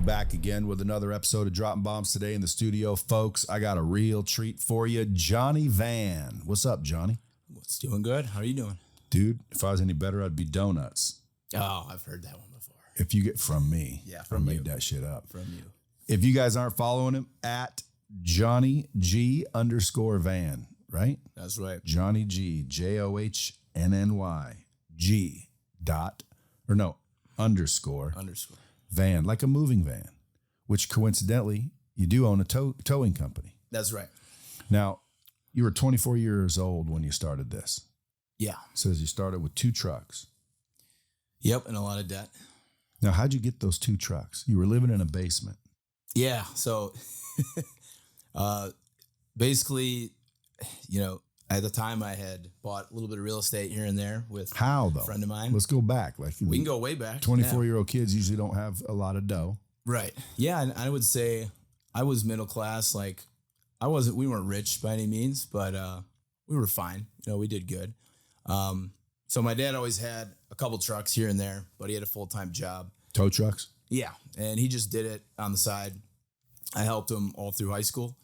back again with another episode of Dropping Bombs today in the studio. Folks, I got a real treat for you. Johnny Van. What's up, Johnny? What's doing good? How are you doing? Dude, if I was any better, I'd be donuts. Oh, I've heard that one before. If you get from me. Yeah, I made that shit up. From you. If you guys aren't following him, at Johnny G _Van, right? That's right. Johnny G, JOHNNY, G dot, or no, underscore van, like a moving van, which coincidentally, you do own a towing company. That's right. Now, you were 24 years old when you started this. Yeah. It says you started with 2 trucks. Yep, and a lot of debt. Now, how'd you get those 2 trucks? You were living in a basement. Yeah, so basically, at the time I had bought a little bit of real estate here and there with How, though? a friend of mine. Let's go back. Like We can go way back. 24-year-old kids usually don't have a lot of dough. Right. Yeah, and I would say I was middle class. Like, we weren't rich by any means, but we were fine. We did good. So my dad always had a couple trucks here and there, but he had a full-time job. Tow trucks? Yeah, and he just did it on the side. I helped him all through high school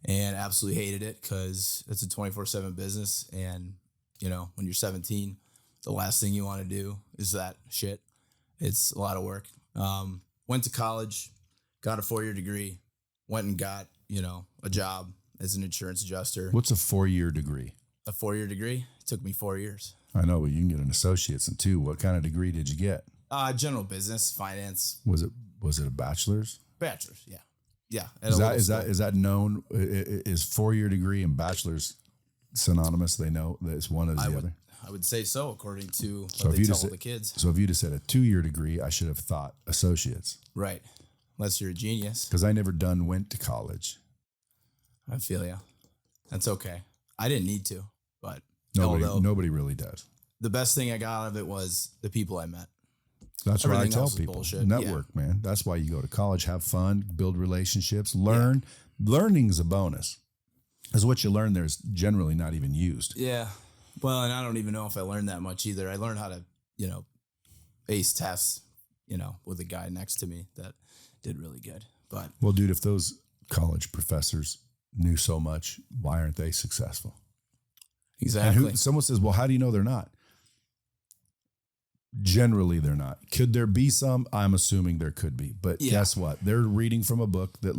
and absolutely hated it because it's a 24/7 business. And, when you're 17, the last thing you want to do is that shit. It's a lot of work. Went to college, got a 4-year degree, went and got, a job as an insurance adjuster. What's a 4-year degree? A 4-year degree? It took me 4 years. I know, but you can get an associate's in 2. What kind of degree did you get? General business, finance. Was it a bachelor's? Bachelor's, yeah. Yeah. Is that known? Is 4-year degree and bachelor's synonymous? They know that it's one as the other? I would say so, according to what they tell the kids. So if you just said a 2-year degree, I should have thought associates. Right. Unless you're a genius. Because I never went to college. I feel you. That's okay. I didn't need to, but nobody really does. The best thing I got out of it was the people I met. That's what I Everything tell else is people. bullshit. Network, man. That's why you go to college, have fun, build relationships, learn. Yeah. Learning's a bonus. Because what you learn there is generally not even used. Yeah. Well, and I don't even know if I learned that much either. I learned how to, ace tests, with a guy next to me that did really good. But well, dude, if those college professors knew so much, why aren't they successful? Exactly. And someone says, well, how do you know they're not? Generally, they're not. Could there be some? I'm assuming there could be. But guess what? They're reading from a book that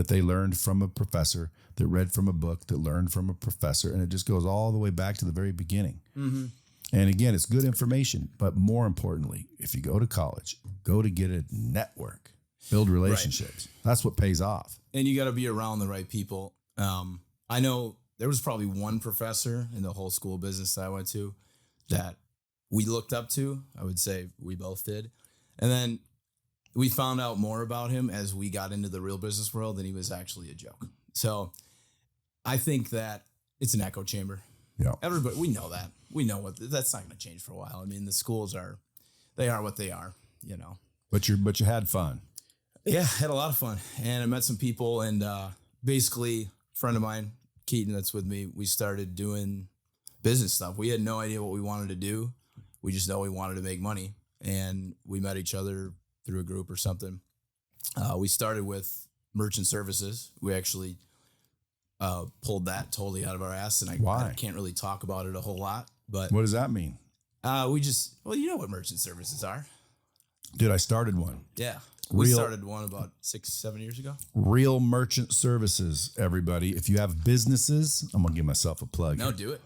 they learned from a professor, that read from a book, that learned from a professor. And it just goes all the way back to the very beginning. Mm-hmm. And again, it's good information. But more importantly, if you go to college, go to get a network, build relationships. Right. That's what pays off. And you got to be around the right people. I know there was probably one professor in the whole school business that I went to that we looked up to. I would say we both did. And then we found out more about him as we got into the real business world, and he was actually a joke. So I think that it's an echo chamber. Yeah. Everybody, we know that. We know that's not going to change for a while. I mean, the schools are what they are, But you had fun. Yeah, had a lot of fun. And I met some people, and basically a friend of mine, Keaton, that's with me, we started doing business stuff. We had no idea what we wanted to do. We just know we wanted to make money, and we met each other through a group or something. We started with merchant services. We actually pulled that totally out of our ass, and I can't really talk about it a whole lot. But what does that mean? You know what merchant services are. Dude, I started one. Yeah. We started one about 6-7 years ago. Real merchant services, everybody. If you have businesses, I'm going to give myself a plug. No, do it.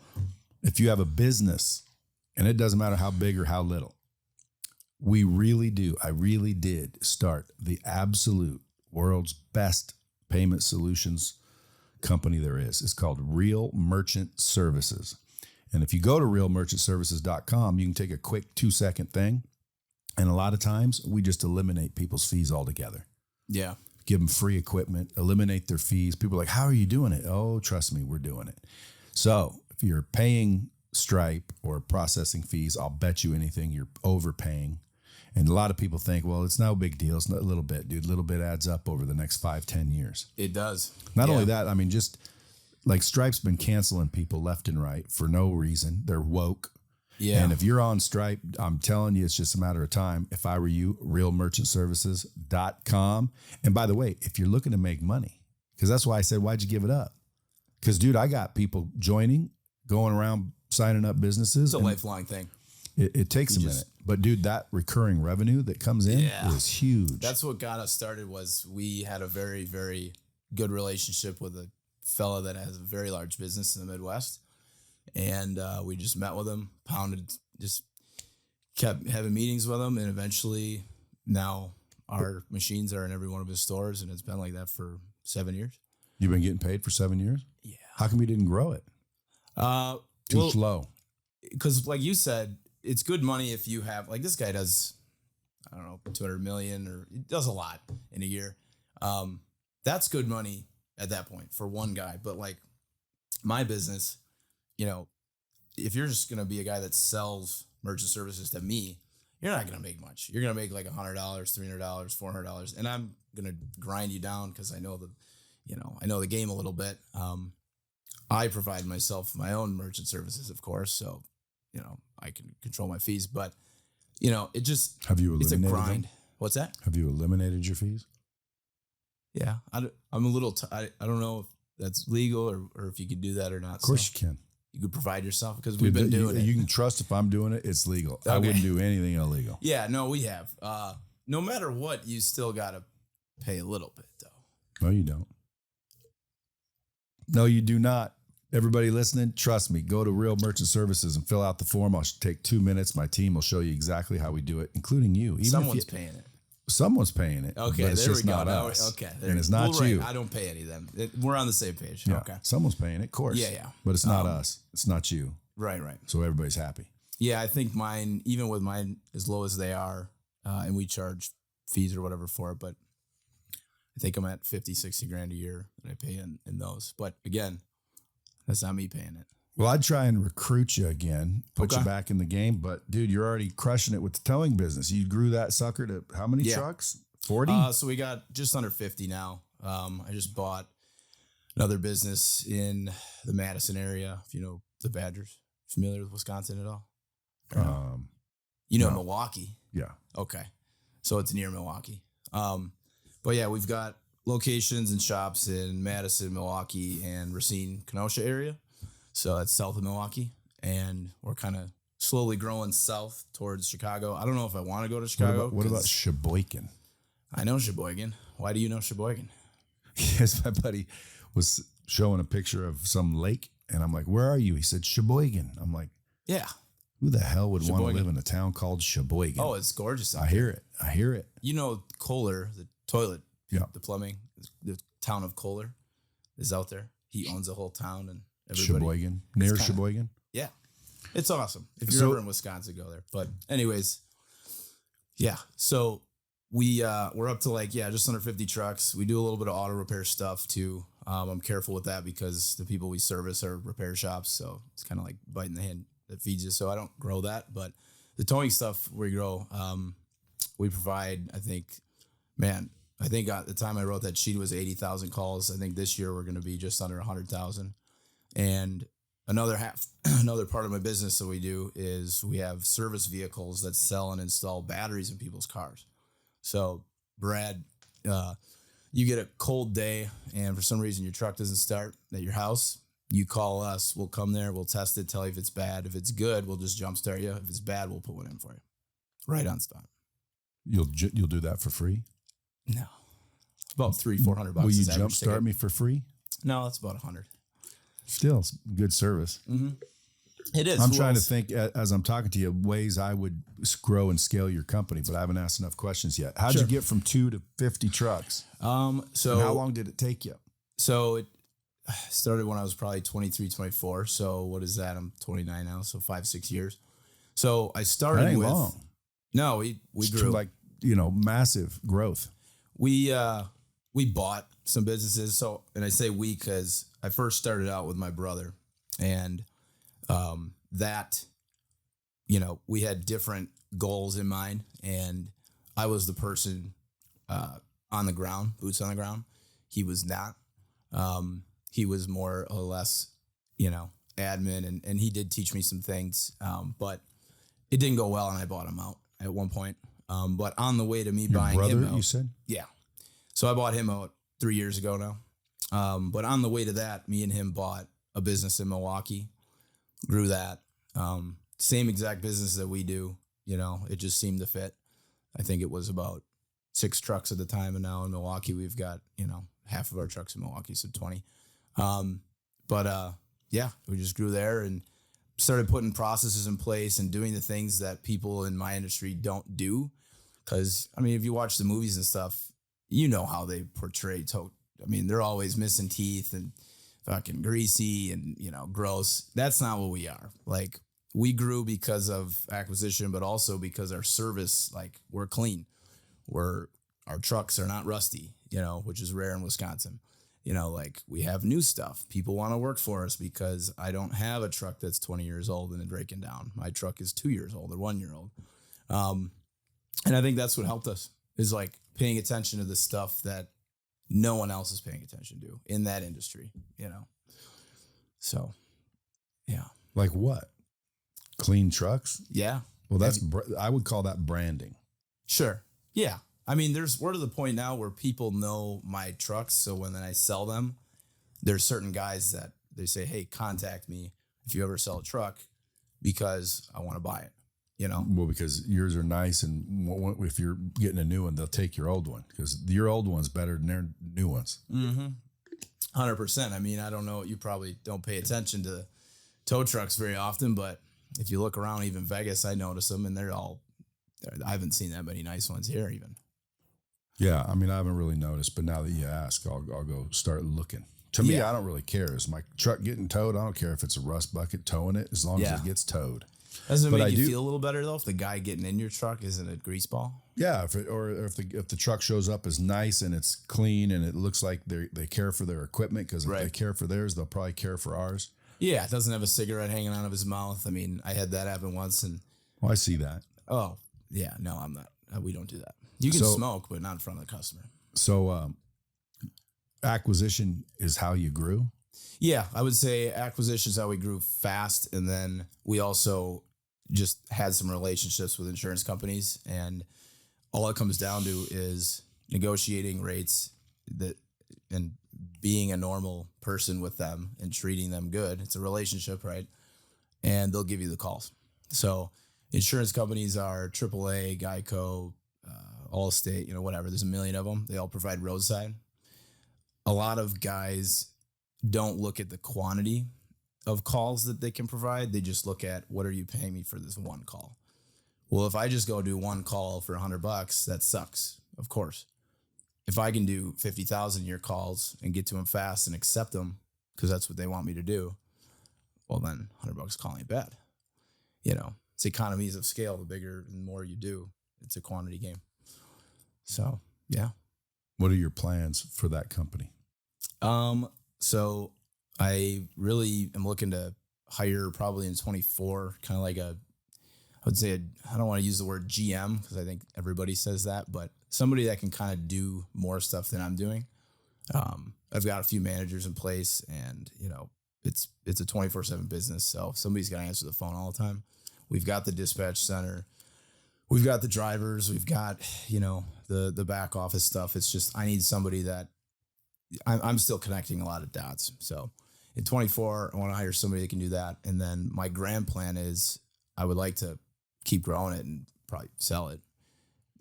If you have a business, and it doesn't matter how big or how little, I really did start the absolute world's best payment solutions company there is. It's called Real Merchant Services. And if you go to realmerchantservices.com, you can take a quick 2-second thing. And a lot of times we just eliminate people's fees altogether. Yeah. Give them free equipment, eliminate their fees. People are like, how are you doing it? Oh, trust me, we're doing it. So if you're paying Stripe or processing fees, I'll bet you anything you're overpaying. And a lot of people think, well, it's no big deal. It's not a little bit, dude. A little bit adds up over the next 5-10 years. It does. Not only that, I mean, just like Stripe's been canceling people left and right for no reason. They're woke. Yeah. And if you're on Stripe, I'm telling you, it's just a matter of time. If I were you, realmerchantservices.com. And by the way, if you're looking to make money, because that's why I said, why'd you give it up? Because, dude, I got people joining, going around, signing up businesses. It's a lifelong thing. It takes a minute. But, dude, that recurring revenue that comes in is huge. That's what got us started. Was we had a very, very good relationship with a fella that has a very large business in the Midwest. And we just met with him, just kept having meetings with him. And eventually now our machines are in every one of his stores. And it's been like that for 7 years. You've been getting paid for 7 years? Yeah. How come you didn't grow it? Too slow. Because like you said, it's good money if you have, like this guy does, I don't know, 200 million, or he does a lot in a year. That's good money at that point for one guy. But like my business, you know, if you're just going to be a guy that sells merchant services to me, you're not going to make much. You're going to make like $100, $300, $400. And I'm going to grind you down because I know the game a little bit. I provide myself my own merchant services, of course. So, I can control my fees, but it just, have you eliminated it's a grind. them? What's that? Have you eliminated your fees? Yeah. I'm a little, I don't know if that's legal or if you could do that or not. Of course you can. You could provide yourself because we've been doing it. You can trust if I'm doing it, it's legal. Okay. I wouldn't do anything illegal. Yeah, no, we have. No matter what, you still got to pay a little bit though. No, you don't. No, you do not. Everybody listening, trust me, go to Real Merchant Services and fill out the form. I'll take 2 minutes. My team will show you exactly how we do it, including you. Even Someone's paying it. Someone's paying it. Okay, but it's there just we go. not us. Okay, and it's not you. I don't pay any of them. We're on the same page. Yeah, Okay. someone's paying it, of course. Yeah. But it's not us. It's not you. Right. So everybody's happy. Yeah, I think mine, even with mine as low as they are, and we charge fees or whatever for it, but I think I'm at 50, 60 grand a year that I pay in those. But again, that's not me paying it. Well, I'd try and recruit you again, put Okay. you back in the game. But, dude, you're already crushing it with the towing business. You grew that sucker to how many trucks? 40? So we got just under 50 now. I just bought another business in the Madison area. If you know the Badgers, familiar with Wisconsin at all? No. Milwaukee. Yeah. Okay. So it's near Milwaukee. But yeah, we've got locations and shops in Madison, Milwaukee, and Racine, Kenosha area. So that's south of Milwaukee. And we're kind of slowly growing south towards Chicago. I don't know if I want to go to Chicago. What about Sheboygan? I know Sheboygan. Why do you know Sheboygan? Yes, my buddy was showing a picture of some lake, and I'm like, where are you? He said, Sheboygan. I'm like, Yeah. who the hell would want to Sheboygan. live in a town called Sheboygan? Oh, it's gorgeous. I hear it. You know, Kohler, the toilet, Yeah. the plumbing, the town of Kohler is out there. He owns the whole town and everybody. Sheboygan. Near kinda- Sheboygan? Yeah. It's awesome. If you're So- ever in Wisconsin, go there. But anyways, yeah. So we're up to just under 50 trucks. We do a little bit of auto repair stuff too. I'm careful with that because the people we service are repair shops. So it's kind of like biting the hand that feeds you. So I don't grow that, but the towing stuff we grow, we provide, I think at the time I wrote that sheet was 80,000 calls. I think this year we're going to be just under 100,000. And another part of my business that we do is we have service vehicles that sell and install batteries in people's cars. So Brad, you get a cold day and for some reason your truck doesn't start at your house, you call us, we'll come there, we'll test it, tell you if it's bad. If it's good, we'll just jumpstart you. If it's bad, we'll put one in for you. Right on spot. You'll do that for free? No. About $300-$400. Will you is average jumpstart ticket. me for free? No, that's about 100. Still, it's good service. Mm-hmm. It is. I'm Who trying else? to think as I'm talking to you ways I would grow and scale your company, but I haven't asked enough questions yet. How'd Sure. you get from 2 to 50 trucks? So And how long did it take you? So it started when I was probably 23, 24. So what is that? I'm 29 now. So 5-6 years. So I started That ain't with, long. no, we It's grew. like, massive growth. We bought some businesses. So, and I say we, cause I first started out with my brother and, we had different goals in mind and I was the person, on the ground, boots on the ground. He was not. He was more or less, admin, and he did teach me some things, but it didn't go well, and I bought him out at one point. But on the way to me Your buying brother, him out, you said? yeah. So I bought him out 3 years ago now. But on the way to that, me and him bought a business in Milwaukee, grew that. Same exact business that we do. You know, it just seemed to fit. I think it was about 6 trucks at the time. And now in Milwaukee, we've got, you know, half of our trucks in Milwaukee, so 20. Yeah, we just grew there and started putting processes in place and doing the things that people in my industry don't do. Because, I mean, if you watch the movies and stuff, you know how they portray tow. I mean, they're always missing teeth and fucking greasy and, you know, gross. That's not what we are. Like, we grew because of acquisition, but also because our service, like, we're clean. Our trucks are not rusty, you know, which is rare in Wisconsin. You know, like, we have new stuff. People want to work for us because I don't have a truck that's 20 years old and breaking down. My truck is 2 years old or 1 year old. And I think that's what helped us, is like paying attention to the stuff that no one else is paying attention to in that industry, you know? So, yeah. Like what? Clean trucks? Yeah. Well, I would call that branding. Sure. Yeah. I mean, we're to the point now where people know my trucks. So when I sell them, there's certain guys that they say, hey, contact me if you ever sell a truck because I want to buy it, you know? Well, because yours are nice. And if you're getting a new one, they'll take your old one because your old one's better than their new ones. 100%. I mean, I don't know. You probably don't pay attention to tow trucks very often, but if you look around, even Vegas, I notice them and I haven't seen that many nice ones here even. Yeah, I mean, I haven't really noticed, but now that you ask, I'll go start looking. To me, Yeah. I don't really care. Is my truck getting towed? I don't care if it's a rust bucket towing it, as long as Yeah. it gets towed. Doesn't it But make I you do- feel a little better though if the guy getting in your truck isn't a greaseball? Yeah, if the truck shows up as nice and it's clean and it looks like they care for their equipment, because if Right. they care for theirs, they'll probably care for ours. Yeah, doesn't have a cigarette hanging out of his mouth. I mean, I had that happen once, and Well, I see that. oh yeah, no, I'm not. We don't do that. You can smoke, but not in front of the customer. So acquisition is how you grew. Yeah, I would say acquisition is how we grew fast, and then we also just had some relationships with insurance companies, and all it comes down to is negotiating rates and being a normal person with them and treating them good. It's a relationship, right? And they'll give you the calls. So insurance companies are AAA, Geico, Allstate, you know, whatever. There's a million of them. They all provide roadside. A lot of guys don't look at the quantity of calls that they can provide. They just look at, what are you paying me for this one call? Well, if I just go do one call for $100, that sucks, of course. If I can do 50,000 of your calls and get to them fast and accept them because that's what they want me to do, well, then $100 calling it bad. You know, it's economies of scale. The bigger and more you do, it's a quantity game. So, yeah. What are your plans for that company? So I really am looking to hire probably in 24, kind of like I would say, I don't want to use the word GM because I think everybody says that, but somebody that can kind of do more stuff than I'm doing. I've got a few managers in place, and you know, it's a 24/7 business. So somebody's got to answer the phone all the time. We've got the dispatch center. We've got the drivers. We've got, you know, the back office stuff. It's just, I need somebody that I'm still connecting a lot of dots. So in 24, I want to hire somebody that can do that. And then my grand plan is I would like to keep growing it and probably sell it.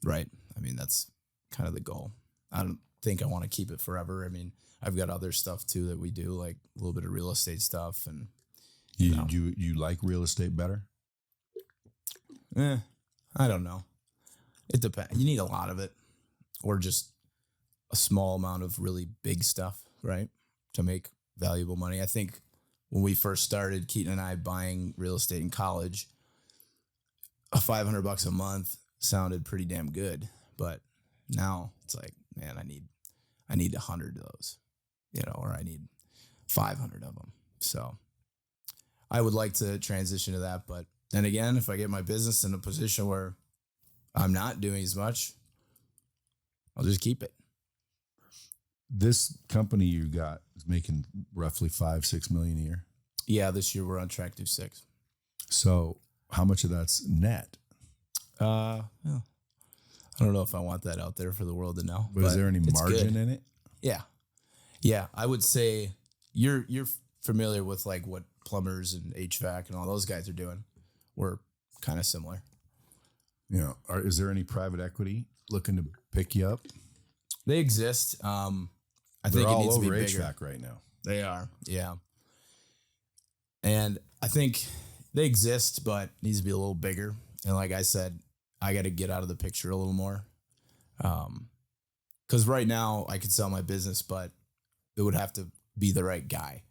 Right. I mean, that's kind of the goal. I don't think I want to keep it forever. I mean, I've got other stuff too that we do, like a little bit of real estate stuff. And You like real estate better? I don't know. It depends. You need a lot of it, or just a small amount of really big stuff, right, to make valuable money. I think when we first started, Keaton and I buying real estate in college, $500 a month sounded pretty damn good. But now it's like, man, I need 100 of those, you know, or I need 500 of them. So I would like to transition to that. But then again, if I get my business in a position where I'm not doing as much, I'll just keep it. This company you got is making roughly $5-6 million a year. Yeah, this year we're on track to 6. So how much of that's net? Yeah. I don't know if I want that out there for the world to know. But is there any margin in it? Yeah. Yeah. I would say you're familiar with like what plumbers and HVAC and all those guys are doing. We're kind of similar. You know, is there any private equity looking to pick you up? They exist. I think They're it all needs to over be bigger. HVAC right now. They are. Yeah. And I think they exist, but needs to be a little bigger. And like I said, I got to get out of the picture a little more. Because right now I could sell my business, but it would have to be the right guy.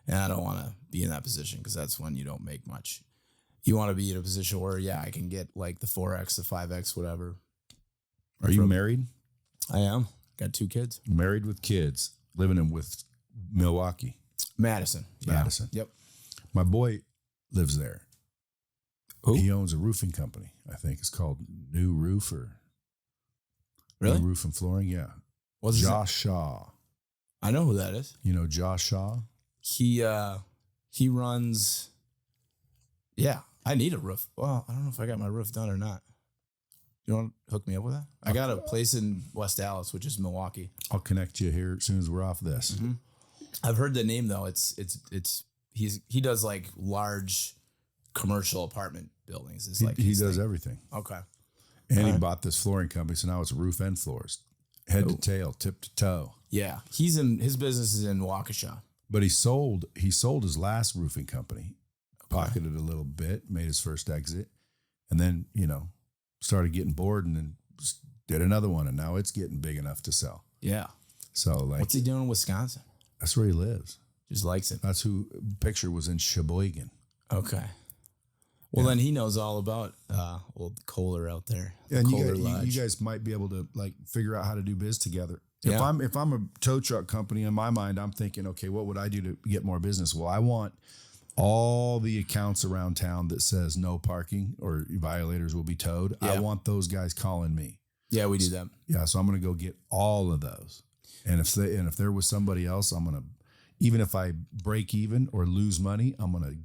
And I don't want to be in that position because that's when you don't make much. You want to be in a position where, yeah, I can get like the 4X, the 5X, whatever. Are you married? I am. Got 2 kids. Married with kids, living in with Milwaukee. Madison. Yeah. Madison. Yep. My boy lives there. Who? He owns a roofing company. I think it's called New Roof or Really? New Roof and Flooring. Yeah. What's his name? Josh Shaw. I know who that is. You know Josh Shaw? He runs. Yeah, I need a roof. Well, I don't know if I got my roof done or not. You want to hook me up with that? I got a place in West Dallas, which is Milwaukee. I'll connect you here as soon as we're off this. Mm-hmm. I've heard the name though. He does like large commercial apartment buildings. It's like He does everything. Okay. And he bought this flooring company, so now it's roof and floors, head to tail, tip to toe. Yeah, his business is in Waukesha. But he sold his last roofing company, pocketed a little bit, made his first exit, and then started getting bored and then did another one, and now it's getting big enough to sell. Yeah. So like, what's he doing in Wisconsin? That's where he lives. Just likes it. That's who picture was in Sheboygan. Okay. Well, then he knows all about old Kohler out there. Yeah, and you guys might be able to like figure out how to do biz together. Yeah. If I'm a tow truck company, in my mind, I'm thinking, okay, what would I do to get more business? Well, I want all the accounts around town that says no parking or violators will be towed. Yeah. I want those guys calling me. Yeah, we do that. Yeah, so I'm going to go get all of those. And if there was somebody else, I'm going to, even if I break even or lose money, I'm going to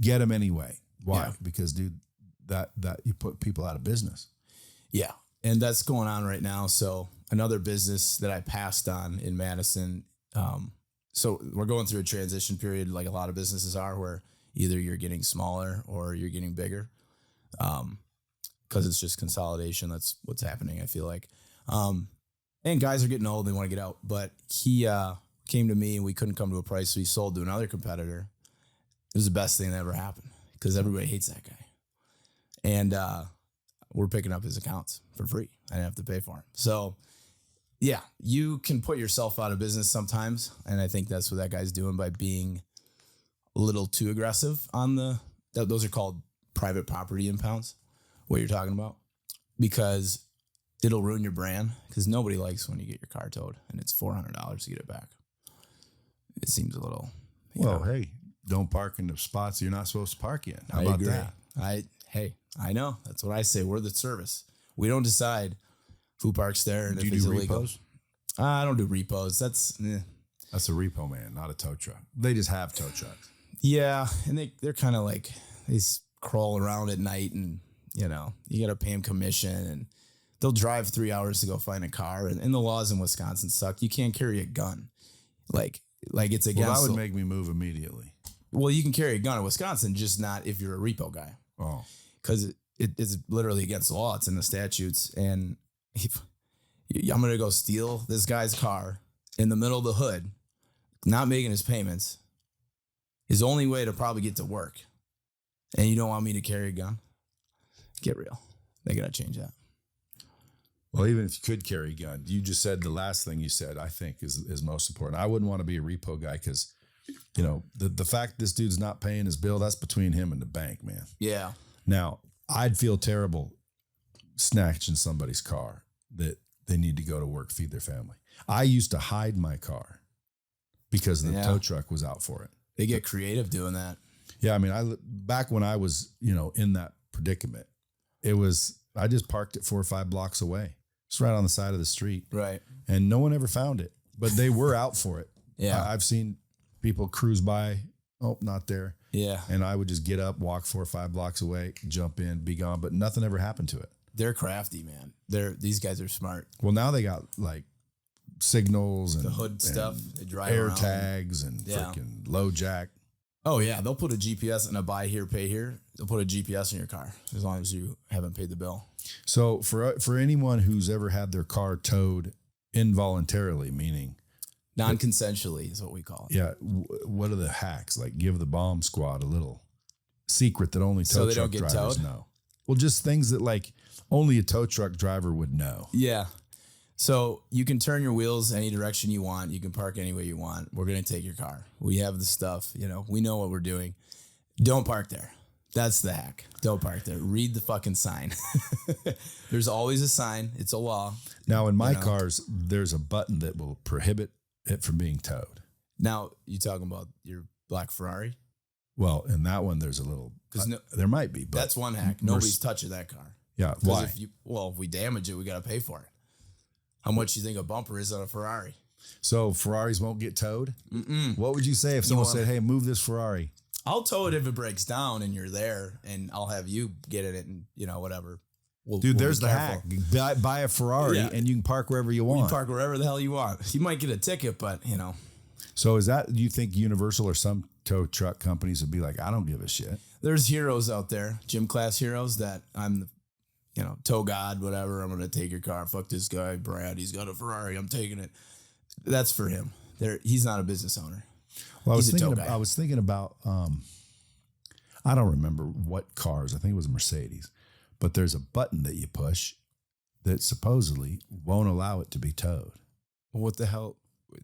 get them anyway. Why? Yeah. Because dude, that you put people out of business. Yeah. And that's going on right now. So another business that I passed on in Madison. So we're going through a transition period like a lot of businesses are, where either you're getting smaller or you're getting bigger. Because it's just consolidation. That's what's happening, I feel like. And guys are getting old, they want to get out. But he came to me and we couldn't come to a price, so he sold to another competitor. It was the best thing that ever happened because everybody hates that guy. And we're picking up his accounts for free. I didn't have to pay for him. So, yeah, you can put yourself out of business sometimes. And I think that's what that guy's doing by being a little too aggressive on those are called private property impounds, what you're talking about, because it'll ruin your brand, because nobody likes when you get your car towed and it's $400 to get it back. It seems a little, hey, don't park in the spots you're not supposed to park in. How about that? I know. That's what I say. We're the service. We don't decide who parks there and if it's illegal. Repos? I don't do repos. That's a repo man, not a tow truck. They just have tow trucks. Yeah, and they're kind of like they crawl around at night, and you got to pay them commission, and they'll drive 3 hours to go find a car. And the laws in Wisconsin suck. You can't carry a gun. Like it's against. Well, that would make me move immediately. Well, you can carry a gun in Wisconsin, just not if you're a repo guy. Oh. Because it's literally against the law. It's in the statutes. And if I'm going to go steal this guy's car in the middle of the hood, not making his payments, his only way to probably get to work, and you don't want me to carry a gun? Get real. They got to change that. Well, even if you could carry a gun, you just said the last thing you said, I think is most important. I wouldn't want to be a repo guy because, the fact this dude's not paying his bill, that's between him and the bank, man. Yeah. Now, I'd feel terrible snatching somebody's car that they need to go to work, feed their family. I used to hide my car because the tow truck was out for it. They get creative doing that. Yeah. I mean, back when I was, in that predicament, I just parked it 4 or 5 blocks away. It's right on the side of the street. Right. And no one ever found it, but they were out for it. Yeah. I've seen people cruise by Oh, not there. Yeah. And I would just get up, walk 4 or 5 blocks away, jump in, be gone. But nothing ever happened to it. They're crafty, man. These guys are smart. Well, now they got like signals and The hood stuff. They drive air around. tags and freaking low jack. Oh yeah, they'll put a GPS and a buy here, pay here. They'll put a GPS in your car as long as you haven't paid the bill. So for anyone who's ever had their car towed involuntarily, meaning Non-consensually is what we call it. yeah, what are the hacks? Like give the bomb squad a little secret that only So tow they truck don't get drivers towed? know. Well, just things that like only a tow truck driver would know. Yeah. So you can turn your wheels any direction you want. You can park any way you want. We're going to take your car. We have the stuff, we know what we're doing. Don't park there. That's the hack. Don't park there. Read the fucking sign. There's always a sign. It's a law. Now in my cars, there's a button that will prohibit it from being towed. Now, you talking about your black Ferrari? Well, in that one, there's a little, 'Cause there might be, but That's one hack. Nobody's touching that car. yeah. 'Cause Why? if we damage it, we got to pay for it. How much do you think a bumper is on a Ferrari? So Ferraris won't get towed? What would you say if someone said, hey, move this Ferrari? I'll tow it if it breaks down and you're there, and I'll have you get in it and, whatever. Dude, there's be the careful. hack. Buy a Ferrari and you can park wherever you want. You park wherever the hell you want. You might get a ticket, but, So do you think Universal or some tow truck companies would be like, I don't give a shit? there's heroes out there, gym class heroes that I'm the, tow God, whatever. I'm going to take your car. Fuck this guy, Brad. He's got a Ferrari. I'm taking it. That's for him. He's not a business owner. Well, I was He's a tow thinking. guy. I was thinking about. I don't remember what cars. I think it was a Mercedes, but there's a button that you push that supposedly won't allow it to be towed. What the hell?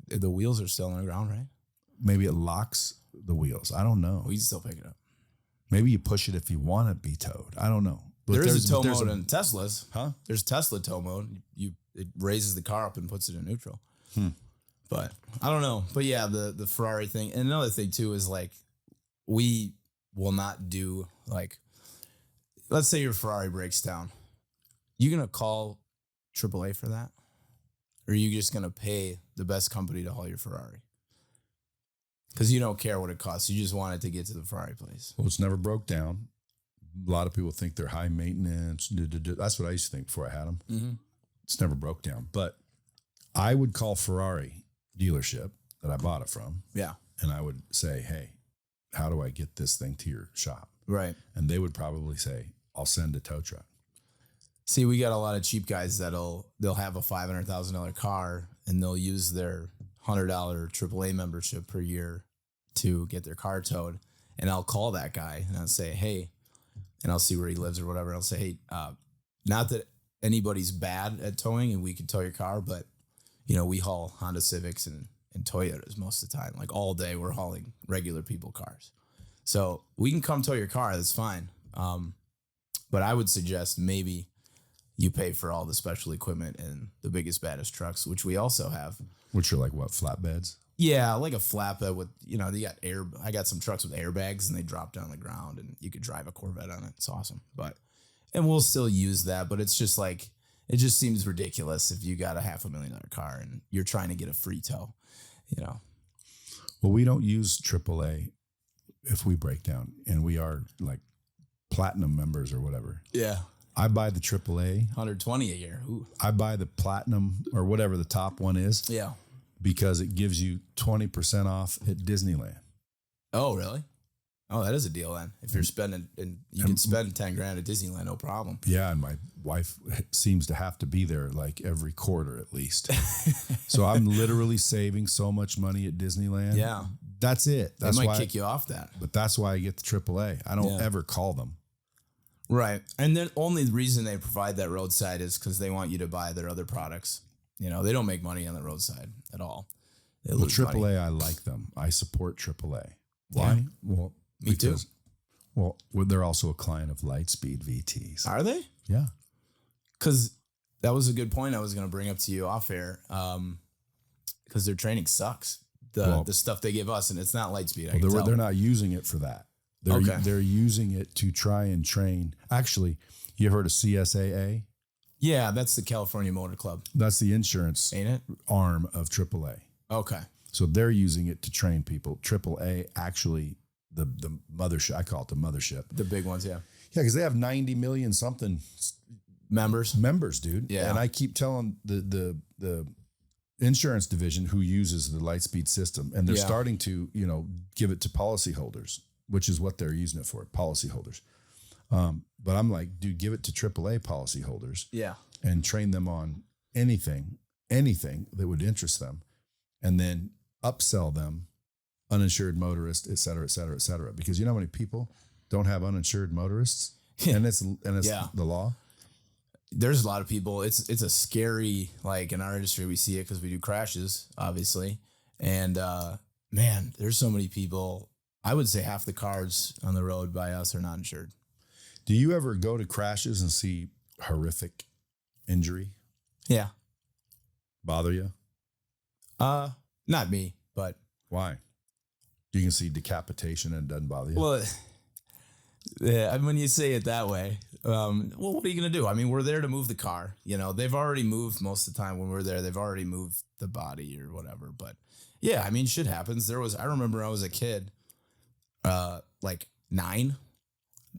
The wheels are still on the ground, right? Maybe it locks the wheels. I don't know. We can still pick it up. Maybe you push it if you want to be towed. I don't know. But There is a tow there's mode in Teslas. Huh? There's Tesla tow mode. It raises the car up and puts it in neutral. But I don't know. But yeah, the Ferrari thing. And another thing too is like, we will not do like, let's say your Ferrari breaks down. You gonna call AAA for that? Or are you just gonna pay the best company to haul your Ferrari? Because you don't care what it costs. You just want it to get to the Ferrari place. Well, it's never broke down. A lot of people think they're high maintenance. That's what I used to think before I had them. Mm-hmm. It's never broke down. But I would call Ferrari dealership that I bought it from. Yeah. And I would say, hey, how do I get this thing to your shop? Right. And they would probably say, I'll send a tow truck. See, we got a lot of cheap guys they'll have a $500,000 car and they'll use their $100 AAA membership per year to get their car towed. And I'll call that guy and I'll say, hey, and I'll see where he lives or whatever. I'll say, hey, not that anybody's bad at towing and we can tow your car, but we haul Honda Civics and Toyotas most of the time. Like all day we're hauling regular people cars. So we can come tow your car. That's fine. But I would suggest maybe you pay for all the special equipment and the biggest, baddest trucks, which we also have. Which are like what, flatbeds? Yeah, like a flatbed with, they got I got some trucks with airbags and they drop down the ground and you could drive a Corvette on it. It's awesome. And we'll still use that, but it's just like, it just seems ridiculous if you got a $500,000 car and you're trying to get a free tow, Well, we don't use AAA if we break down, and we are like platinum members or whatever. Yeah. I buy the AAA. 120 a year. Ooh. I buy the platinum or whatever the top one is. Yeah. Because it gives you 20% off at Disneyland. Oh, really? Oh, that is a deal then. If you're spending, and you can spend 10 grand at Disneyland, no problem. Yeah, and my wife seems to have to be there like every quarter at least. So I'm literally saving so much money at Disneyland. Yeah. That's it. They That's might why kick you off that. But that's why I get the AAA. I don't ever call them. Right. And the only reason they provide that roadside is because they want you to buy their other products. They don't make money on the roadside at all. They Well, lose money. AAA, I like them. I support AAA. Why? Yeah. Well, Me too. Well, they're also a client of Lightspeed VTs. Are they? Yeah. Because that was a good point I was going to bring up to you off air. Because their training sucks. The stuff they give us, and it's not Lightspeed. They're not using it for that. They're using it to try and train. Actually, you heard of CSAA? Yeah, that's the California Motor Club. That's the insurance Ain't it? arm of AAA. Okay. So they're using it to train people. AAA actually the mothership. I call it the mothership. The big ones, yeah. Yeah, because they have 90 million something members, dude. Yeah. And I keep telling the insurance division who uses the Lightspeed system, and they're starting to, give it to policyholders, which is what they're using it for, policyholders. But I'm like, dude, give it to AAA policyholders. Yeah. And train them on anything that would interest them, and then upsell them uninsured motorists, et cetera, et cetera, et cetera. Because you know how many people don't have uninsured motorists, and it's the law. There's a lot of people. It's a scary, like in our industry, we see it because we do crashes, obviously. And man, there's so many people. I would say half the cars on the road by us are not insured. Do you ever go to crashes and see horrific injury? Yeah. Bother you? Not me, but why? You can see decapitation and it doesn't bother you. Well, yeah, when you say it that way, well, what are you going to do? I mean, we're there to move the car. They've already moved most of the time when we're there. They've already moved the body or whatever. But yeah, I mean, shit happens. I remember I was a kid, like 9,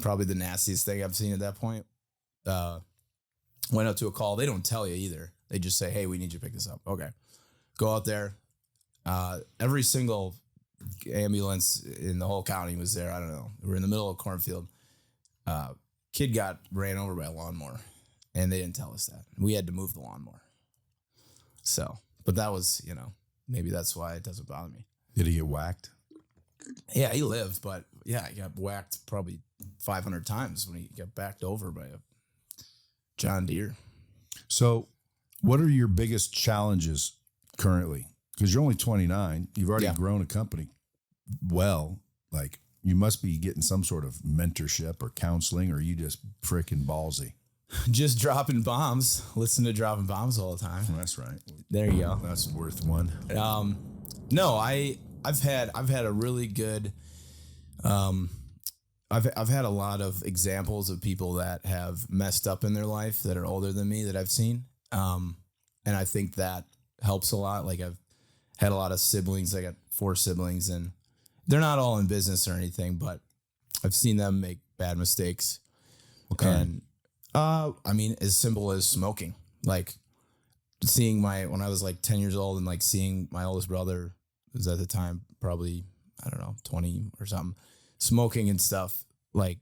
probably the nastiest thing I've seen at that point. Went out to a call. They don't tell you either. They just say, hey, we need you to pick this up. Okay. Go out there. Every single ambulance in the whole county was there. I don't know. We were in the middle of a cornfield. Kid got ran over by a lawnmower, and they didn't tell us that. We had to move the lawnmower. So, but that was, maybe that's why it doesn't bother me. Did he get whacked? Yeah, he lived, but yeah, he got whacked probably 500 times when he got backed over by a John Deere. So what are your biggest challenges currently? Because you're only 29. You've already grown a company well. Like, you must be getting some sort of mentorship or counseling, or you just freaking ballsy. Just dropping bombs. Listen to dropping bombs all the time. That's right. There you go. That's worth one. No, I've had a really good. I've had a lot of examples of people that have messed up in their life that are older than me that I've seen, and I think that helps a lot. Like, I've had a lot of siblings. I got 4 siblings, and they're not all in business or anything, but I've seen them make bad mistakes. Okay. And I mean, as simple as smoking. Like, seeing when I was like 10 years old, and like seeing my oldest brother, was at the time probably, I don't know, 20 or something, smoking and stuff, like,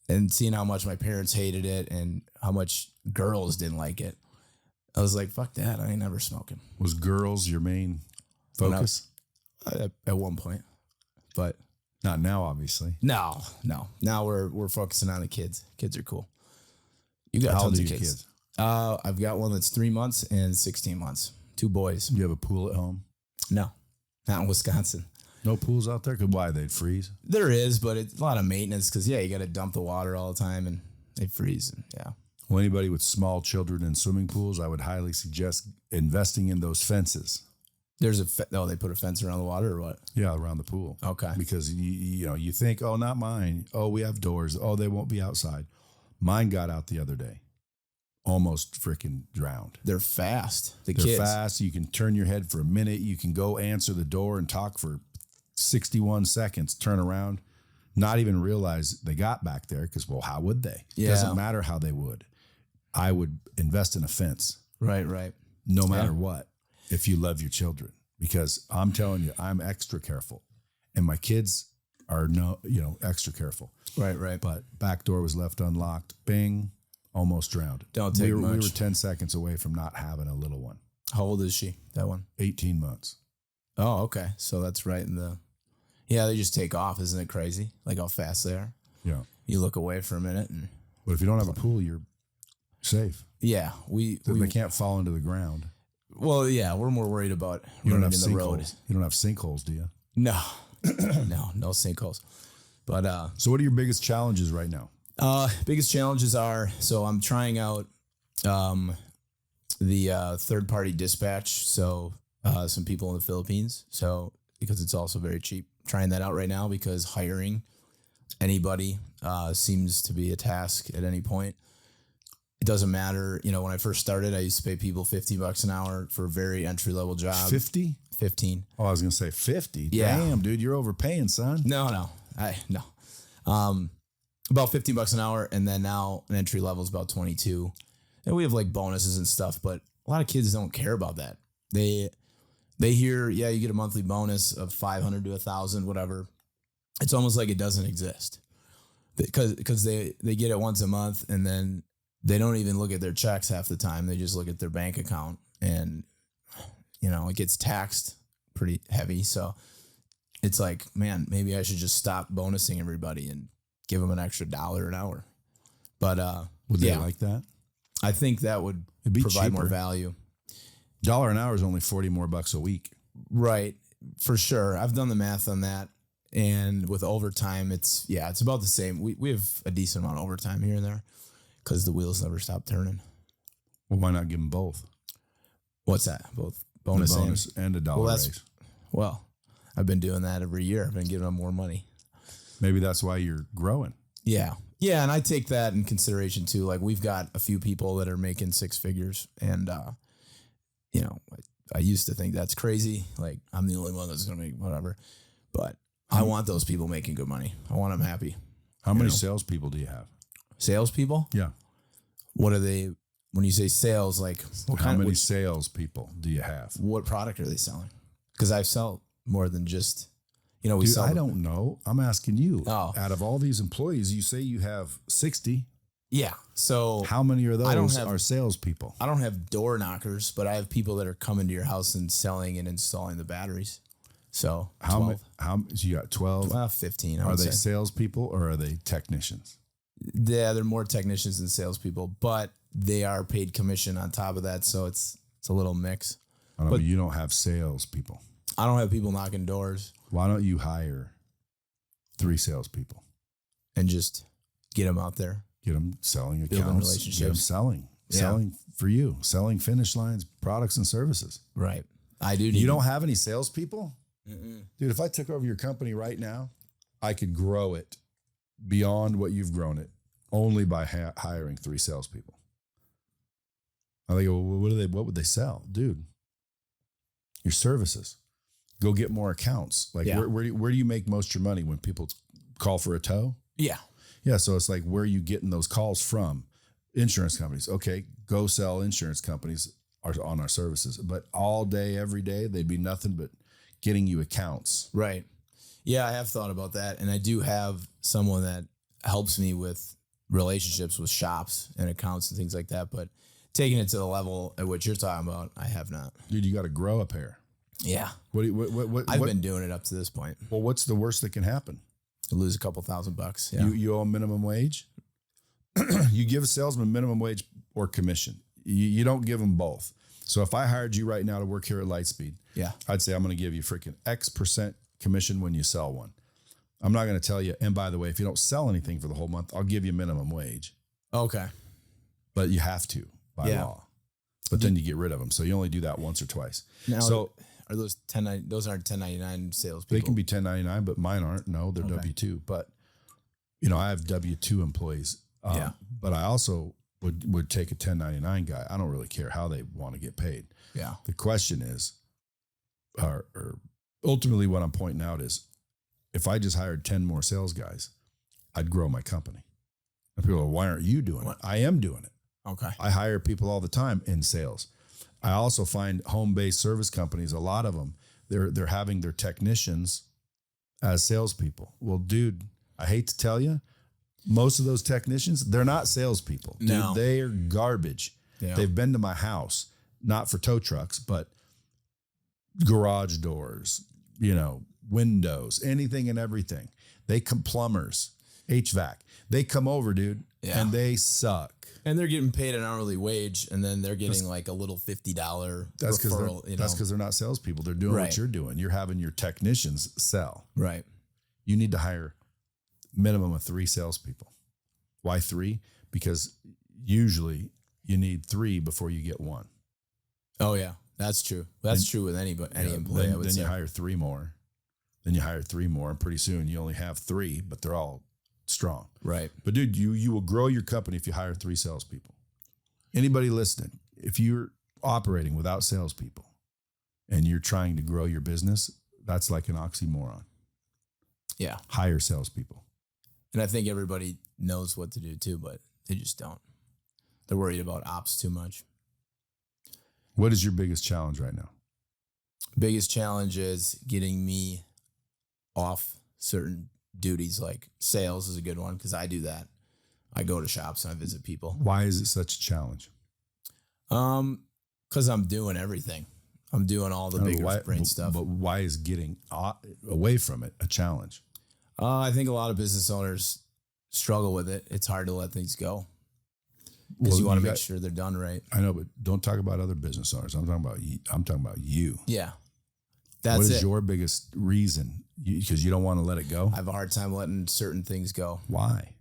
and seeing how much my parents hated it and how much girls didn't like it. I was like, fuck that. I ain't never smoking. Was girls your main focus? At one point, but not now, obviously. No. Now we're focusing on the kids. Kids are cool. You got How old tons are of your kids. I've got one that's 3 months and 16 months. 2 boys. Do you have a pool at home? No, not in Wisconsin. No pools out there? Why? They'd freeze? There is, but it's a lot of maintenance because, you got to dump the water all the time and they freeze. And yeah. Well, anybody with small children in swimming pools, I would highly suggest investing in those fences. There's they put a fence around the water or what? Yeah, around the pool. Okay. Because you think, oh, not mine. Oh, we have doors. Oh, they won't be outside. Mine got out the other day. Almost freaking drowned. They're fast. They're kids. fast. You can turn your head for a minute. You can go answer the door and talk for 61 seconds, turn around, not even realize they got back there because, well, how would they? Yeah. Doesn't matter how they would. I would invest in a fence. Right. No matter what, if you love your children, because I'm telling you, I'm extra careful, and my kids are extra careful. Right. But back door was left unlocked. Bing, almost drowned. Don't take much. We were 10 seconds away from not having a little one. How old is she? That one? 18 months. Oh, okay. So that's right in the. Yeah, they just take off. Isn't it crazy? Like how fast they are. Yeah. You look away for a minute, and. But if you don't have a pool, you're safe. Yeah, they can't fall into the ground. Well, yeah, we're more worried about running in the road. You don't have sinkholes, do you? No, no sinkholes. But so what are your biggest challenges right now? Biggest challenges are, so I'm trying out the third-party dispatch. So some people in the Philippines. So because it's also very cheap, trying that out right now because hiring anybody seems to be a task at any point. It doesn't matter. You know, when I first started, I used to pay people $50 an hour for a very entry level job. 50? 15. Oh, I was going to say 50. Yeah. Damn, dude, you're overpaying, son. No. About $15 an hour. And then now an entry level is about 22. And we have like bonuses and stuff, but a lot of kids don't care about that. They hear, yeah, you get a monthly bonus of 500 to 1,000, whatever. It's almost like it doesn't exist because they get it once a month and then they don't even look at their checks half the time. They just look at their bank account and, you know, it gets taxed pretty heavy. So it's like, man, maybe I should just stop bonusing everybody and give them an extra $1 an hour. But would they like that? I think that would provide more value. $1 an hour is only 40 more bucks a week. Right. For sure. I've done the math on that. And with overtime, it's about the same. We have a decent amount of overtime here and there because the wheels never stop turning. Well, why not give them both? What's that? Both bonus and a dollar raise. Well, I've been doing that every year. I've been giving them more money. Maybe that's why you're growing. Yeah. Yeah. And I take that in consideration too. Like we've got a few people that are making 6 figures and, you know, I used to think that's crazy. Like I'm the only one that's going to make whatever, but I want those people making good money. I want them happy. How many salespeople do you have? Salespeople? Yeah. What are they? When you say sales, like how many salespeople do you have? What product are they selling? Because I sell more than just, you know, I don't know. I'm asking you. Oh. Out of all these employees, you say you have 60. Yeah. So how many of those are salespeople? I don't have door knockers, but I have people that are coming to your house and selling and installing the batteries. So so you got 12? 15. Are they salespeople or are they technicians? Yeah, they're more technicians than salespeople, but they are paid commission on top of that. So it's a little mix. But you don't have salespeople. I don't have people knocking doors. Why don't you hire 3 salespeople and just get them out there? Get them selling accounts, building relationships, get them selling for you, selling finish lines, products and services. Right. I do. You don't have any salespeople? Mm-mm. Dude, if I took over your company right now, I could grow it beyond what you've grown it only by hiring 3 salespeople. I think, well, what would they sell? Dude, your services. Go get more accounts. Like where do you make most of your money when people call for a tow? Yeah. Yeah. So it's like, where are you getting those calls from? Insurance companies. Okay. Go sell insurance companies on our services, but all day, every day, they'd be nothing but getting you accounts. Right. Yeah, I have thought about that. And I do have someone that helps me with relationships with shops and accounts and things like that. But taking it to the level at which you're talking about, I have not. Dude, you got to grow a pair. Yeah. What I've been doing it up to this point. Well, what's the worst that can happen? You lose a couple $1,000. Yeah. You owe minimum wage? You give a salesman minimum wage or commission. You don't give them both. So if I hired you right now to work here at Lightspeed, I'd say I'm going to give you freaking X% commission when you sell one. I'm not going to tell you, and by the way, if you don't sell anything for the whole month, I'll give you minimum wage. Okay. But you have to by law. But then you get rid of them. So you only do that once or twice. Now, are those those aren't 1099 salespeople? They can be 1099, but mine aren't. No, they're W-2. But, you know, I have W-2 employees. But I also would take a 1099 guy. I don't really care how they want to get paid. Yeah. The question is, or ultimately what I'm pointing out is, if I just hired 10 more sales guys, I'd grow my company. And people are, why aren't you doing it? I am doing it. Okay. I hire people all the time in sales. I also find home-based service companies, a lot of them, they're having their technicians as salespeople. Well, dude, I hate to tell you, most of those technicians, they're not salespeople. Dude, no. they are garbage. Yeah. They've been to my house, not for tow trucks, but garage doors, windows, anything and everything. They come, plumbers, HVAC. They come over, dude, and they suck. And they're getting paid an hourly wage, and then they're getting like a little $50 referral. That's because they're not salespeople. They're doing what you're doing. You're having your technicians sell. Right. You need to hire minimum of 3 salespeople. Why 3? Because usually you need 3 before you get 1. Oh yeah, that's true. That's true with any employee. Then you hire 3 more. Then you hire 3 more, and pretty soon you only have 3, but they're all strong. Right. But dude, you will grow your company if you hire 3 salespeople. Anybody listening, if you're operating without salespeople and you're trying to grow your business, that's like an oxymoron. Yeah. Hire salespeople. And I think everybody knows what to do too, but they just don't. They're worried about ops too much. What is your biggest challenge right now? Biggest challenge is getting me off certain duties, like sales is a good one because I do that. I go to shops and I visit people. Why is it such a challenge? Because I'm doing everything. I'm doing all the bigger brain stuff. But why is getting away from it a challenge? I think a lot of business owners struggle with it. It's hard to let things go because you want to make sure they're done right. I know, but don't talk about other business owners. I'm talking about you. Yeah. What is your biggest reason? Because you don't want to let it go? I have a hard time letting certain things go. Why?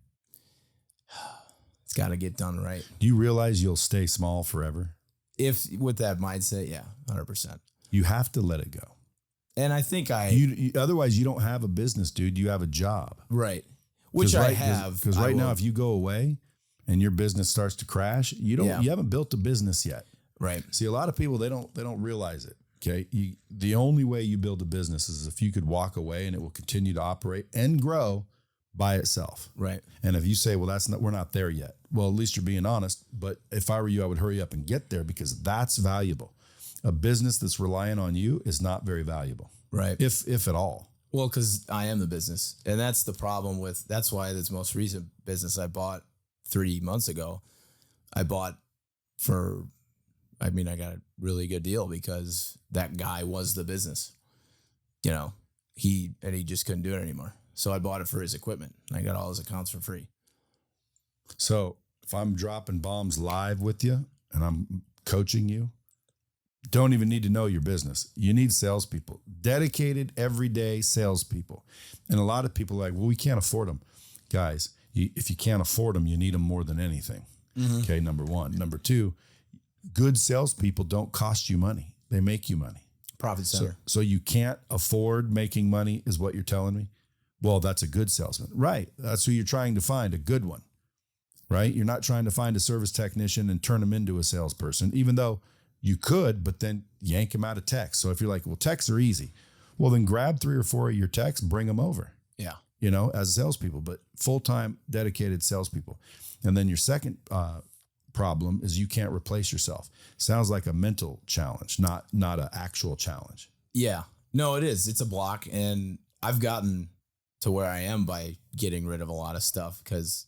It's got to get done right. Do you realize you'll stay small forever? If with that mindset, yeah, 100%. You have to let it go. And I think otherwise you don't have a business, dude. You have a job. Right. Which I have. Because right now, if you go away and your business starts to crash, you haven't built a business yet. Right. See, a lot of people, they don't realize it. Okay. The only way you build a business is if you could walk away and it will continue to operate and grow by itself. Right. And if you say, well, we're not there yet. Well, at least you're being honest. But if I were you, I would hurry up and get there because that's valuable. A business that's relying on you is not very valuable. Right. If at all. Well, because I am the business. And that's the problem that's why this most recent business I bought 3 months ago, I got a really good deal because that guy was the business. He just couldn't do it anymore. So I bought it for his equipment. I got all his accounts for free. So if I'm dropping bombs live with you and I'm coaching you, don't even need to know your business. You need salespeople, dedicated, everyday salespeople. And a lot of people are like, well, we can't afford them. Guys, if you can't afford them, you need them more than anything. Mm-hmm. Okay, number one. Number two, good salespeople don't cost you money. They make you money. Profit center. So you can't afford making money is what you're telling me? Well, that's a good salesman. Right. That's who you're trying to find, a good one. Right? You're not trying to find a service technician and turn them into a salesperson, even though you could, but then yank them out of techs. So if you're like, well, techs are easy. Well, then grab 3 or 4 of your techs, bring them over. Yeah. As salespeople, but full-time dedicated salespeople. And then your second problem is you can't replace yourself. Sounds like a mental challenge, not an actual challenge. Yeah. No, it is. It's a block. And I've gotten to where I am by getting rid of a lot of stuff because,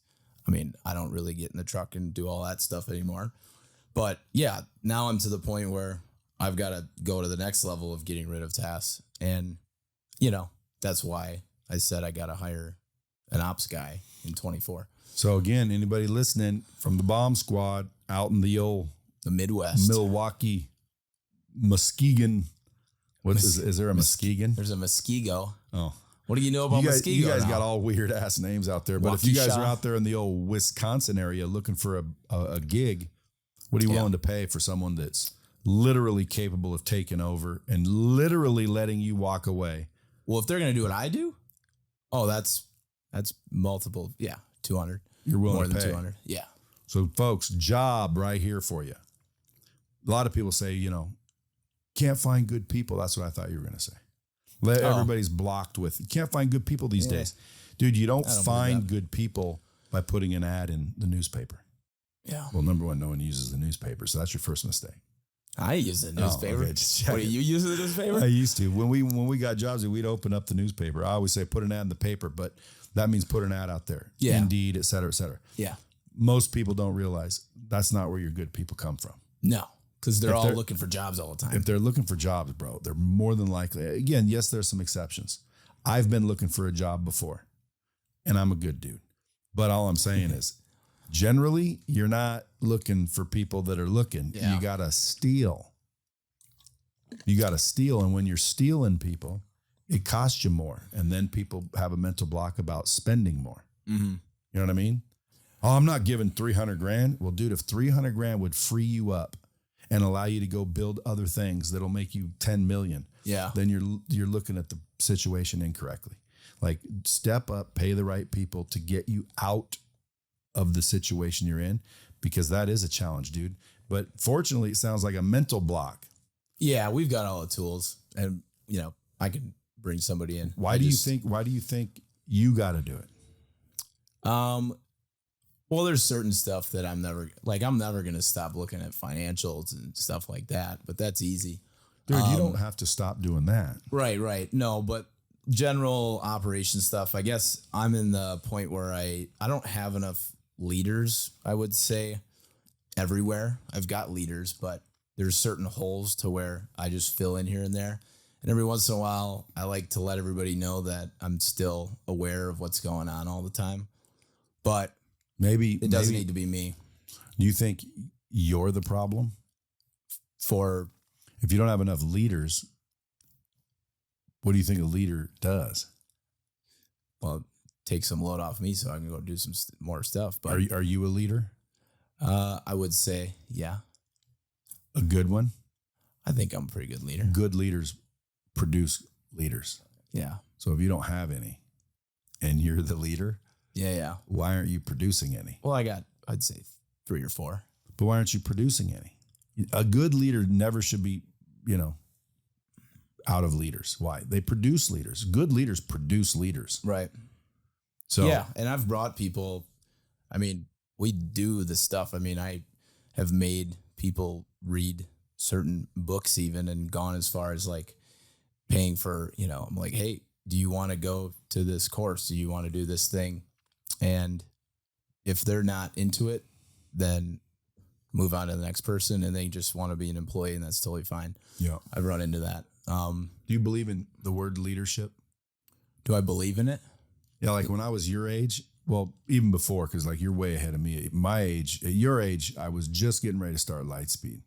I don't really get in the truck and do all that stuff anymore. But yeah, now I'm to the point where I've got to go to the next level of getting rid of tasks. And, that's why I said I got to hire an ops guy in 24. So again, anybody listening from the bomb squad out in the Midwest, Milwaukee, Muskegon. Is there a Muskegon? There's a Muskego. Oh. What do you know about Muskego? You guys got all weird ass names out there. But if you guys are out there in the old Wisconsin area looking for a gig, what are you willing to pay for someone that's literally capable of taking over and literally letting you walk away? Well, if they're going to do what I do, that's multiple. Yeah. 200. You're willing more to than pay. 200. Yeah. So folks, job right here for you. A lot of people say, can't find good people. That's what I thought you were going to say. Everybody's blocked with, you can't find good people these days. Dude, you don't find good people by putting an ad in the newspaper. Yeah. Well, number one, no one uses the newspaper. So that's your first mistake. I use the newspaper. Okay, just what, you use the newspaper? I used to. When we got jobs, we'd open up the newspaper. I always say put an ad in the paper, but that means put an ad out there. Yeah. Indeed, et cetera, et cetera. Yeah. Most people don't realize that's not where your good people come from. No, because they're all looking for jobs all the time. If they're looking for jobs, bro, they're more than likely. Again, yes, there's some exceptions. I've been looking for a job before, and I'm a good dude. But all I'm saying is, generally, you're not looking for people that are looking. Yeah. You got to steal. And when you're stealing people, it costs you more. And then people have a mental block about spending more. Mm-hmm. You know what I mean? Oh, I'm not giving 300 grand. Well, dude, if 300 grand would free you up and allow you to go build other things that'll make you 10 million, then you're looking at the situation incorrectly. Like, step up, pay the right people to get you out of the situation you're in. because that is a challenge, dude. But fortunately, it sounds like a mental block. Yeah, we've got all the tools, and I can bring somebody in. Why do you think you got to do it? Well, there's certain stuff that I'm never going to stop looking at financials and stuff like that, but that's easy. Dude, you don't have to stop doing that. Right. No, but general operation stuff, I guess I'm in the point where I don't have enough leaders, I would say, everywhere. I've got leaders, but there's certain holes to where I just fill in here and there. And every once in a while, I like to let everybody know that I'm still aware of what's going on all the time. But maybe it doesn't need to be me. Do you think you're the problem? If you don't have enough leaders, what do you think a leader does? Well, take some load off me so I can go do some more stuff. But are you a leader? I would say, yeah. A good one? I think I'm a pretty good leader. Good leaders produce leaders. Yeah. So if you don't have any and you're the leader, yeah. Why aren't you producing any? Well, I'd say 3 or 4. But why aren't you producing any? A good leader never should be, out of leaders. Why? They produce leaders. Good leaders produce leaders. Right. So yeah, and I've brought people. I mean, we do the stuff. I mean, I have made people read certain books even and gone as far as like paying for, I'm like, hey, do you want to go to this course? Do you want to do this thing? And if they're not into it, then move on to the next person and they just want to be an employee, and that's totally fine. Yeah. I've run into that. Do you believe in the word leadership? Do I believe in it? Yeah. Like when I was your age, well, even before, because like you're way ahead of me. My age, at your age, I was just getting ready to start Lightspeed,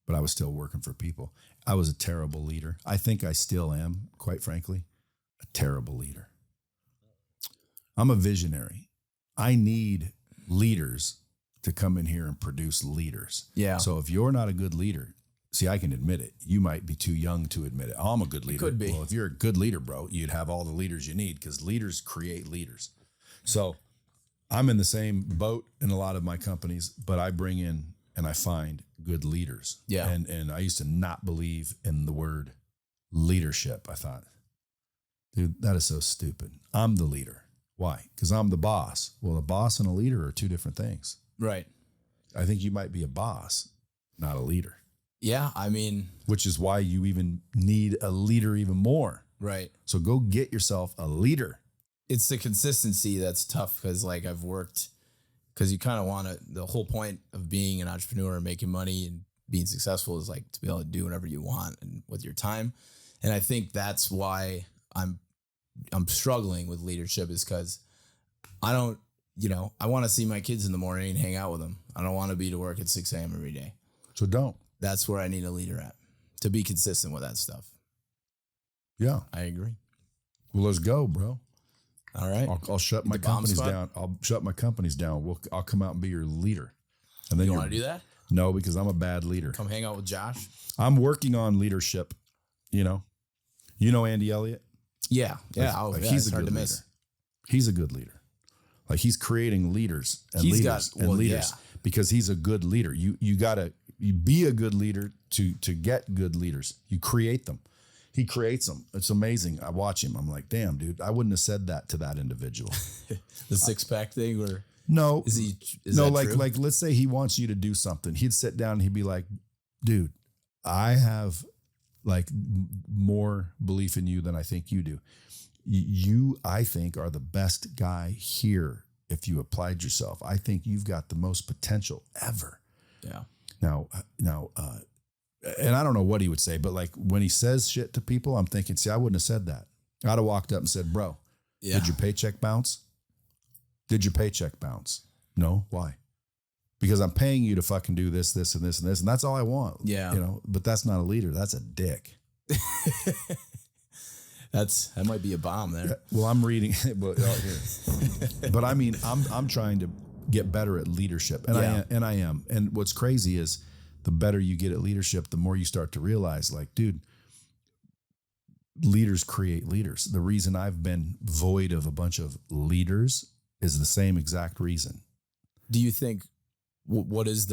but I was still working for people. I was a terrible leader. I think I still am, quite frankly, a terrible leader. I'm a visionary. I need leaders to come in here and produce leaders. Yeah. So if you're not a good leader, see, I can admit it. You might be too young to admit it. I'm a good leader. Could be. Well, if you're a good leader, bro, you'd have all the leaders you need because leaders create leaders. So I'm in the same boat in a lot of my companies, but I bring in and I find good leaders. Yeah. And I used to not believe in the word leadership. I thought, dude, that is so stupid. I'm the leader. Why? Because I'm the boss. Well, a boss and a leader are two different things. Right. I think you might be a boss, not a leader. Yeah. I mean, which is why you even need a leader even more. right. So go get yourself a leader. It's the consistency that's tough because like I've worked, because you kind of want to, the whole point of being an entrepreneur and making money and being successful is like to be able to do whatever you want and with your time. And I think that's why I'm struggling with leadership, is because I don't, I want to see my kids in the morning and hang out with them. I don't want to be to work at 6 a.m. every day. So don't. That's where I need a leader at, to be consistent with that stuff. Yeah. I agree. Well, let's go, bro. All right. I'll shut my companies down. I'll shut my companies down. I'll come out and be your leader. And then You want to do that? No, because I'm a bad leader. Come hang out with Josh? I'm working on leadership. You know Andy Elliott? Yeah. Yeah. He's a good leader. He's a good leader. Like he's creating leaders and leaders because he's a good leader. You gotta be a good leader to get good leaders. You create them. He creates them. It's amazing. I watch him. I'm like, damn, dude, I wouldn't have said that to that individual. The 6-pack thing, or no, is no, that like true? like let's say he wants you to do something. He'd sit down and he'd be like, dude, I have like more belief in you than I think you do. You, I think, are the best guy here if you applied yourself. I think you've got the most potential ever. Yeah. Now, and I don't know what he would say, but like when he says shit to people, I'm thinking, see, I wouldn't have said that. I'd have walked up and said, bro, did your paycheck bounce? Did your paycheck bounce? No. Why? Because I'm paying you to fucking do this, this, and this, and this. And that's all I want. Yeah. But that's not a leader. That's a dick. That might be a bomb there. Well, I'm reading, but I mean, I'm trying to get better at leadership, and I am. And what's crazy is the better you get at leadership, the more you start to realize, like, dude, leaders create leaders. The reason I've been void of a bunch of leaders is the same exact reason. Do you think what is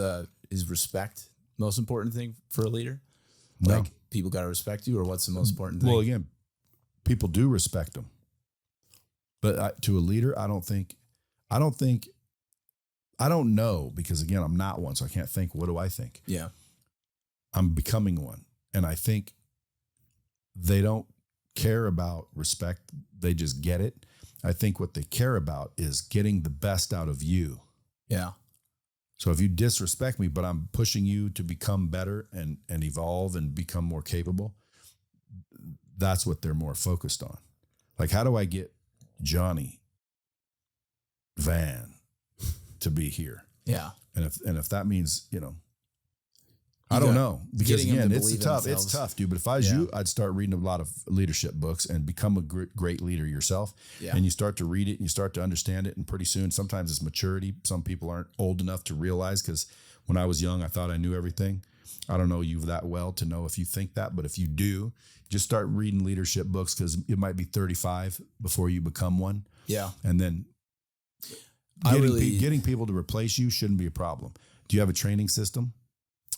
respect most important thing for a leader? No. Like people got to respect you, or what's the most important thing? Well, again, people do respect them. But to a leader, I don't know, because again, I'm not one, so I can't think. What do I think? Yeah. I'm becoming one. And I think they don't care about respect. They just get it. I think what they care about is getting the best out of you. Yeah. So if you disrespect me, but I'm pushing you to become better and evolve and become more capable, that's what they're more focused on. Like, how do I get Johnny Van to be here? Yeah. And if that means, I don't know, because again, it's tough, dude. But if I was you, I'd start reading a lot of leadership books and become a great leader yourself. Yeah. And you start to read it and you start to understand it. And pretty soon, sometimes it's maturity. Some people aren't old enough to realize, because when I was young, I thought I knew everything. I don't know you that well to know if you think that, but if you do, just start reading leadership books, because it might be 35 before you become one. Yeah. And then getting people to replace you shouldn't be a problem. Do you have a training system?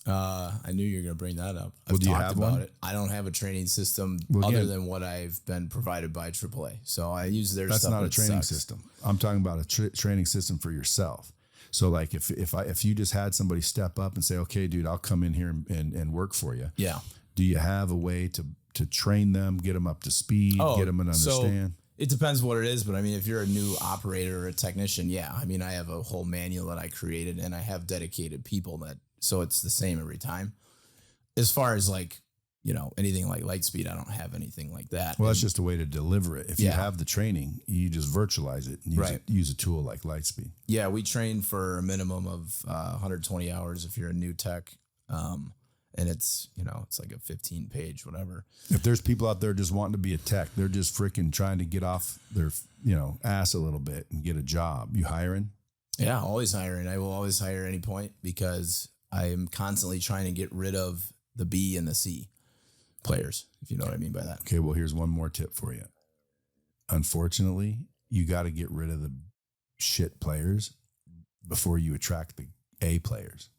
I knew you were going to bring that up. Well, do you have one? It. I don't have a training system than what I've been provided by AAA. So I use their stuff. That's not a training system. I'm talking about a training system for yourself. So like if you just had somebody step up and say, okay, dude, I'll come in here and work for you. Yeah. Do you have a way to train them, get them up to speed, get them to understand? So it depends what it is, but I mean, if you're a new operator or a technician, yeah. I mean, I have a whole manual that I created, and I have dedicated people so it's the same every time. As far as like, anything like Lightspeed, I don't have anything like that. Well, that's just a way to deliver it. If you have the training, you just virtualize it and use a tool like Lightspeed. Yeah, we train for a minimum of 120 hours if you're a new tech. And it's, it's like a 15-page, whatever. If there's people out there just wanting to be a tech, they're just freaking trying to get off their, ass a little bit and get a job. You hiring? Yeah, always hiring. I will always hire at any point, because I am constantly trying to get rid of the B and the C players, if you know what I mean by that. Okay, well, here's one more tip for you. Unfortunately, you got to get rid of the shit players before you attract the A players.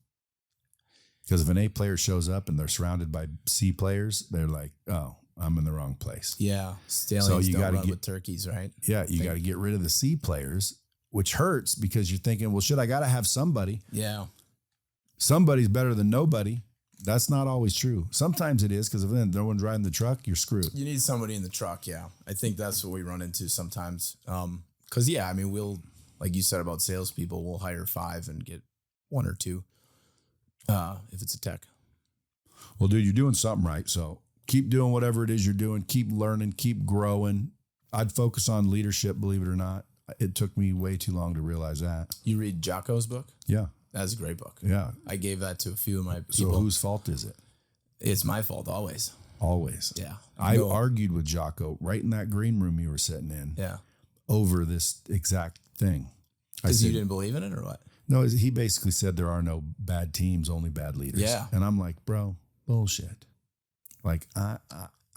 Because if an A player shows up and they're surrounded by C players, they're like, oh, I'm in the wrong place. Yeah. Stallions don't run with turkeys, right? Yeah, you got to get rid of the C players, which hurts, because you're thinking, well, shit, I got to have somebody. Yeah. Somebody's better than nobody. That's not always true. Sometimes it is, because if then no one's riding the truck, you're screwed. You need somebody in the truck, yeah. I think that's what we run into sometimes. Because, I mean, we'll, like you said about salespeople, we'll hire 5 and get 1 or 2. If it's a tech. Well, dude, you're doing something right. So keep doing whatever it is you're doing. Keep learning, keep growing. I'd focus on leadership, believe it or not. It took me way too long to realize that. You read Jocko's book? Yeah. That's a great book. Yeah. I gave that to a few of my people. So whose fault is it? It's my fault always. Always. Yeah. I argued with Jocko right in that green room you were sitting in. Yeah. Over this exact thing. Because you didn't believe in it, or what? No, he basically said there are no bad teams, only bad leaders. Yeah. And I'm like, bro, bullshit. Like, I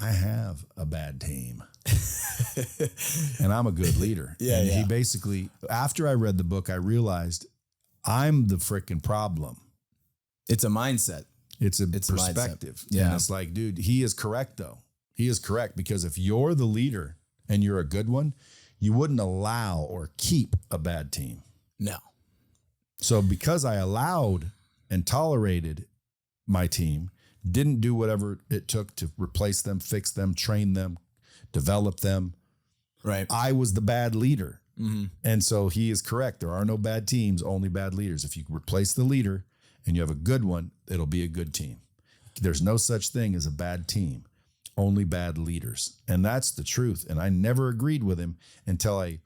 have a bad team. And I'm a good leader. Yeah. And he basically, after I read the book, I realized I'm the freaking problem. It's a mindset. It's a perspective. Yeah. And it's like, dude, he is correct, though. He is correct, because if you're the leader and you're a good one, you wouldn't allow or keep a bad team. No. So because I allowed and tolerated my team, didn't do whatever it took to replace them, fix them, train them, develop them. Right. I was the bad leader. Mm-hmm. And so he is correct. There are no bad teams, only bad leaders. If you replace the leader and you have a good one, it'll be a good team. There's no such thing as a bad team, only bad leaders. And that's the truth. And I never agreed with him until I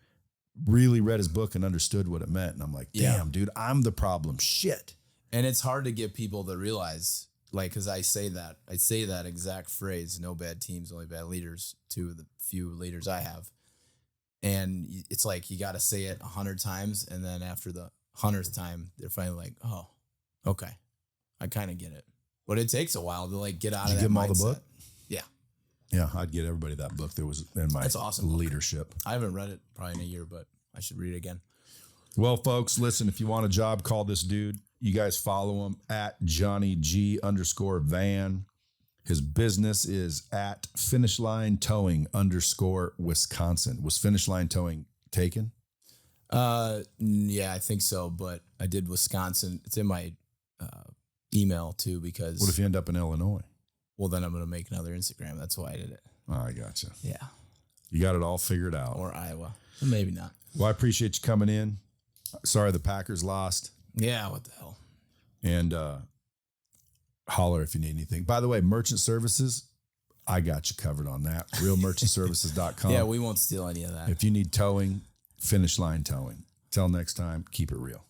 really read his book and understood what it meant. And I'm like, damn, dude, I'm the problem. Shit. And it's hard to get people to realize, like, because I say that exact phrase, no bad teams, only bad leaders, to the few leaders I have. And it's like, you got to say it 100 times. And then after the 100th time, they're finally like, oh, okay, I kind of get it. But it takes a while to like get out of that mindset. Did you give them all the book? Yeah. Yeah, I'd get everybody that book. There was in my That's awesome leadership. I haven't read it probably in a year, but I should read it again. Well, folks, listen, if you want a job, call this dude. You guys follow him at Johnny G_van. His business is at Finish Line Towing _Wisconsin. Was Finish Line Towing taken? Yeah, I think so. But I did Wisconsin. It's in my email too, because What if you end up in Illinois? well, then I'm going to make another Instagram. That's why I did it. Oh, I gotcha. Yeah. You got it all figured out. Or Iowa. Maybe not. Well, I appreciate you coming in. Sorry the Packers lost. Yeah. What the hell? And holler if you need anything. By the way, merchant services, I got you covered on that. Realmerchantservices.com. Yeah, we won't steal any of that. If you need towing, Finish Line Towing. Till next time, keep it real.